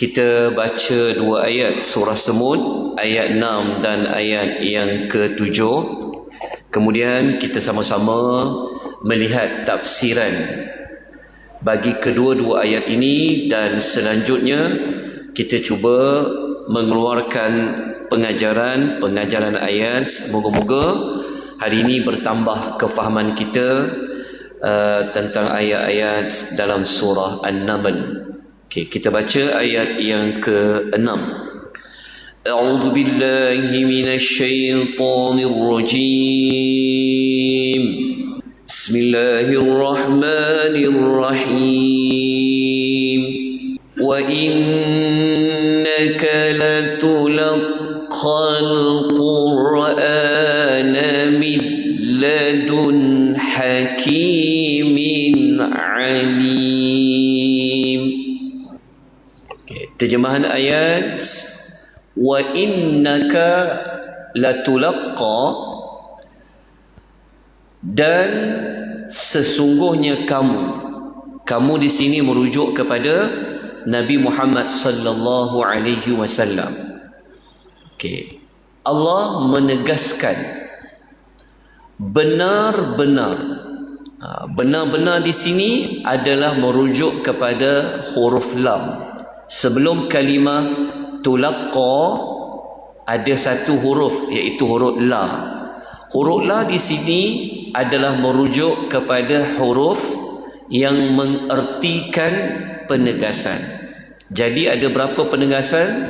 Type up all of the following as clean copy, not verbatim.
Kita baca dua ayat surah Semud, ayat 6 dan ayat yang ke-7. Kemudian kita sama-sama melihat tafsiran bagi kedua-dua ayat ini, dan selanjutnya kita cuba mengeluarkan pengajaran ayat. Moga-moga hari ini bertambah kefahaman kita tentang ayat-ayat dalam surah An-Naml. Okey, kita baca ayat yang ke-6. A'udzu billahi minasy syaithanir rajim. Bismillahirrahmanirrahim. Wa innaka latulaqqal Qur'ana min ladun hakimin alim. Terjemahan ayat, wa innaka latulaqqa, dan sesungguhnya kamu di sini merujuk kepada Nabi Muhammad sallallahu alaihi wasallam. Okey. Allah menegaskan benar-benar di sini adalah merujuk kepada huruf lam. Sebelum kalimah tulaqqa ada satu huruf, iaitu huruf la. Huruf la di sini adalah merujuk kepada huruf yang mengertikan penegasan. Jadi ada berapa penegasan?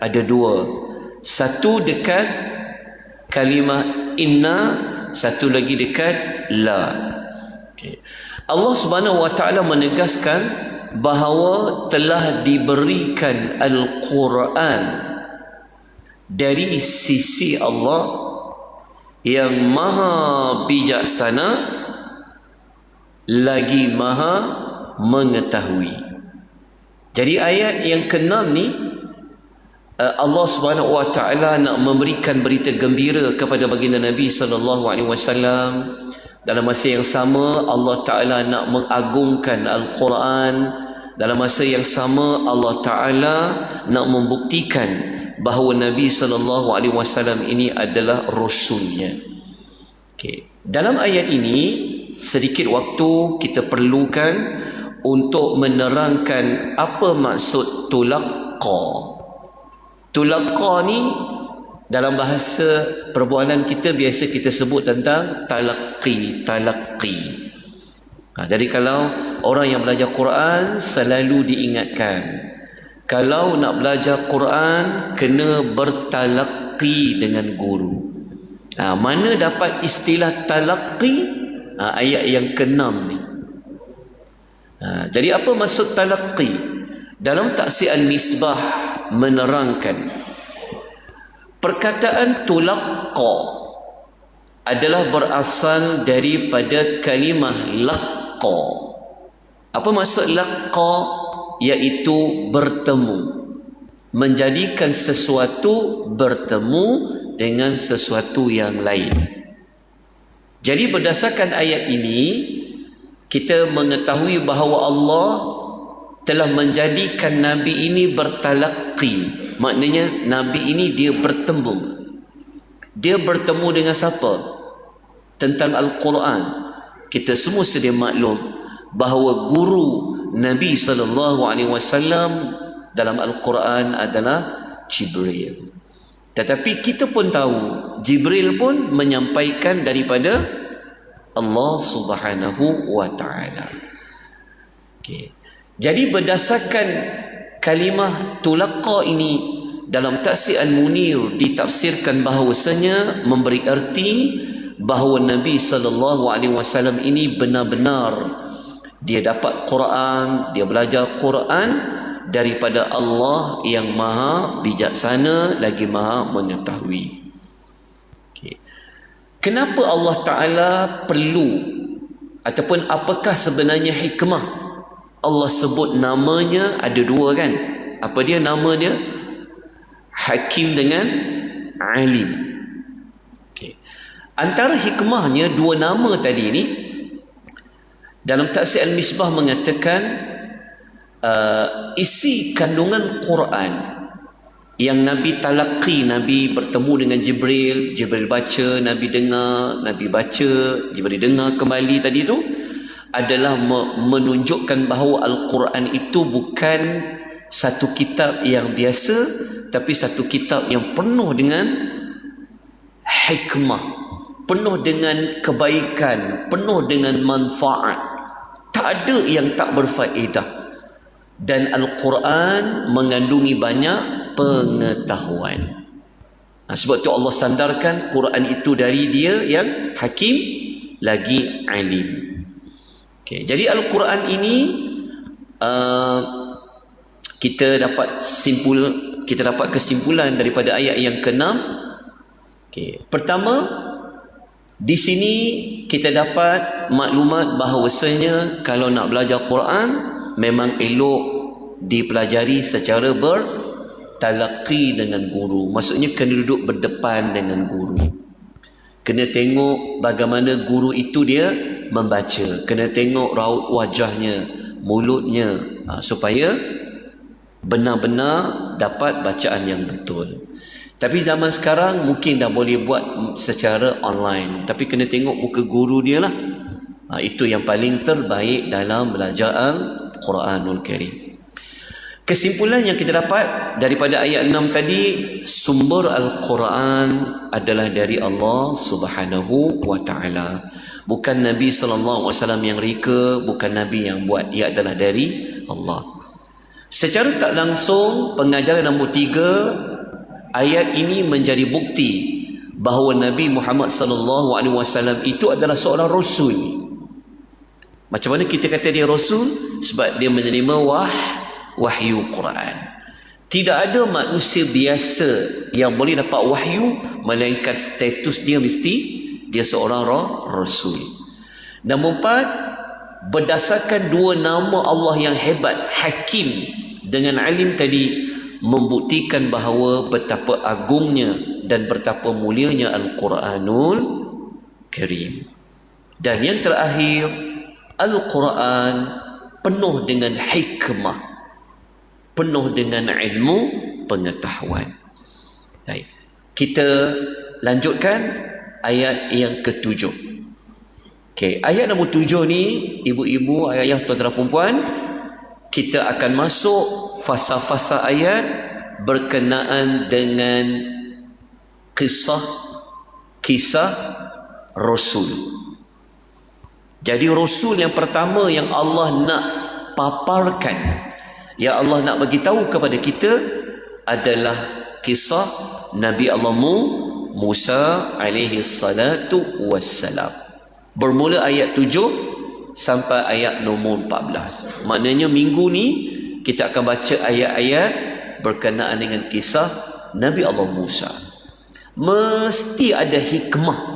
Ada dua. Satu dekat kalimah inna, satu lagi dekat la. Okay. Allah Subhanahu wa taala menegaskan bahawa telah diberikan Al-Quran dari sisi Allah yang maha bijaksana lagi maha mengetahui. Jadi ayat yang ke-6 ni, Allah Subhanahu wa taala nak memberikan berita gembira kepada baginda Nabi sallallahu alaihi wasallam. Dalam masa yang sama Allah Ta'ala nak mengagungkan Al-Quran. Dalam masa yang sama Allah Ta'ala nak membuktikan bahawa Nabi SAW ini adalah Rasulnya. Okay. Dalam ayat ini sedikit waktu kita perlukan untuk menerangkan apa maksud tulaqqa. Tulaqqa ni dalam bahasa perbualan kita biasa kita sebut tentang talaqi. Jadi kalau orang yang belajar Quran selalu diingatkan, kalau nak belajar Quran kena bertalaqi dengan guru. Mana dapat istilah talaqi? Ayat yang ke-6 ni. Jadi apa maksud talaqi? Dalam Tafsir Al-Misbah menerangkan perkataan tulaqqa adalah berasal daripada kalimah laqqa. Apa maksud laqqa? Iaitu bertemu. Menjadikan sesuatu bertemu dengan sesuatu yang lain. Jadi berdasarkan ayat ini, kita mengetahui bahawa Allah telah menjadikan Nabi ini bertalaqi. Maknanya Nabi ini dia bertemu. Dia bertemu dengan siapa? Tentang Al-Quran. Kita semua sedia maklum bahawa guru Nabi SAW dalam Al-Quran adalah Jibril. Tetapi kita pun tahu Jibril pun menyampaikan daripada Allah Subhanahu wa taala. Okay. Jadi berdasarkan kalimah tulaqqa ini, dalam Tafsir Al-Munir ditafsirkan bahawasanya memberi erti bahawa Nabi SAW ini benar-benar dia dapat Quran, dia belajar Quran daripada Allah yang maha bijaksana lagi maha mengetahui. Okay. Kenapa Allah Ta'ala perlu, ataupun apakah sebenarnya hikmah Allah sebut namanya ada dua kan? Apa dia nama dia? Hakim dengan Alim. Okay. Antara hikmahnya dua nama tadi ni, dalam Tafsir Al-Misbah mengatakan isi kandungan Quran yang Nabi talaqi, Nabi bertemu dengan Jibril, Jibril baca, Nabi dengar, Nabi baca, Jibril dengar kembali tadi tu, adalah menunjukkan bahawa Al-Quran itu bukan satu kitab yang biasa, tapi satu kitab yang penuh dengan hikmah, penuh dengan kebaikan, penuh dengan manfaat. Tak ada yang tak berfaedah. Dan Al-Quran mengandungi banyak pengetahuan. Sebab tu Allah sandarkan Quran itu dari dia yang hakim lagi alim. Okay. Jadi Al-Quran ini kita dapat kesimpulan daripada ayat yang ke-6. Okay. Pertama, di sini kita dapat maklumat bahawasanya kalau nak belajar Quran memang elok dipelajari secara bertalaqi dengan guru. Maksudnya kena duduk berdepan dengan guru. Kena tengok bagaimana guru itu dia membaca. Kena tengok raut wajahnya, mulutnya, supaya benar-benar dapat bacaan yang betul. Tapi zaman sekarang mungkin dah boleh buat secara online. Tapi kena tengok muka guru dia lah. Itu yang paling terbaik dalam belajar Al-Quranul Karim. Kesimpulan yang kita dapat daripada ayat 6 tadi, sumber Al-Quran adalah dari Allah Subhanahu wa Ta'ala. Bukan Nabi SAW yang reka, bukan Nabi yang buat. Ia adalah dari Allah. Secara tak langsung, pengajaran nombor 3, ayat ini menjadi bukti bahawa Nabi Muhammad SAW itu adalah seorang Rasul. Macam mana kita kata dia Rasul? Sebab dia menerima wahyu Quran. Tidak ada manusia biasa yang boleh dapat wahyu, melainkan status dia mesti dia seorang Rasul. Nombor 4, berdasarkan dua nama Allah yang hebat, Hakim dengan Alim tadi, membuktikan bahawa betapa agungnya dan betapa mulianya Al-Quranul Karim. Dan yang terakhir, Al-Quran penuh dengan hikmah, penuh dengan ilmu pengetahuan. Baik, kita lanjutkan ayat yang ke-7. Okay, ayat nombor 7 ni, ibu-ibu, ayah, tuan-tuan, perempuan, kita akan masuk fasa-fasa ayat berkenaan dengan kisah Rasul. Jadi Rasul yang pertama yang Allah nak paparkan, yang Allah nak bagi tahu kepada kita adalah kisah Nabi Allah Musa alaihi salatu wassalam. Bermula ayat 7 sampai ayat nombor 14. Maknanya minggu ni kita akan baca ayat-ayat berkenaan dengan kisah Nabi Allah Musa. Mesti ada hikmah.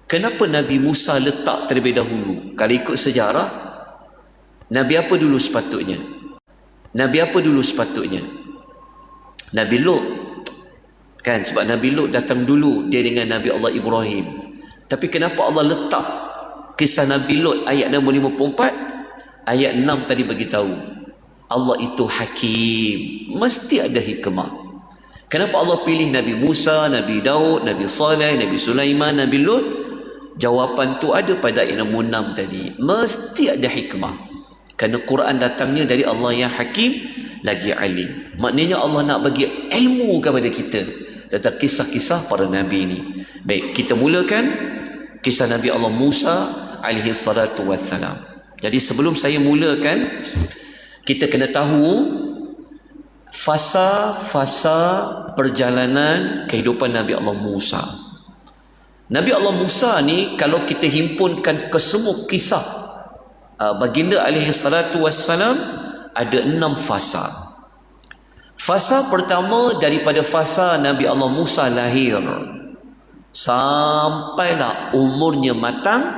Kenapa Nabi Musa letak terlebih dahulu? Kalau ikut sejarah, Nabi apa dulu sepatutnya? Nabi Lut. Kan, sebab Nabi Lut datang dulu dia dengan Nabi Allah Ibrahim. Tapi kenapa Allah letak kisah Nabi Lut ayat nombor 54? Ayat 6 tadi bagi tahu Allah itu hakim, mesti ada hikmah. Kenapa Allah pilih Nabi Musa, Nabi Daud, Nabi Saleh, Nabi Sulaiman, Nabi Lut? Jawapan tu ada pada ayat nombor 6 tadi. Mesti ada hikmah. Kerana Quran datangnya dari Allah yang hakim lagi alim. Maknanya Allah nak bagi ilmu kepada kita tentang kisah-kisah para Nabi ini. Baik, kita mulakan kisah Nabi Allah Musa alaihi salatu wassalam. Jadi sebelum saya mulakan, kita kena tahu fasa-fasa perjalanan kehidupan Nabi Allah Musa. Nabi Allah Musa ni kalau kita himpunkan ke semua kisah baginda alaihi salatu wassalam, ada 6 fasa. Fasa pertama daripada fasa Nabi Allah Musa lahir sampailah umurnya matang,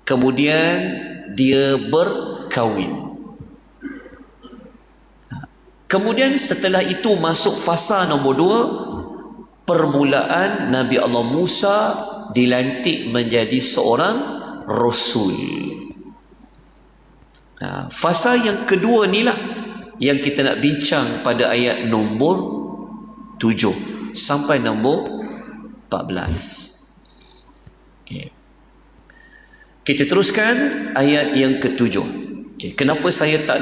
kemudian dia berkahwin. Kemudian setelah itu masuk fasa nombor 2, permulaan Nabi Allah Musa dilantik menjadi seorang Rasul. Fasa yang kedua ni lah yang kita nak bincang pada ayat nombor 7 sampai nombor 14. Okay. Kita teruskan ayat yang ke-7. Okay. Kenapa saya tak nak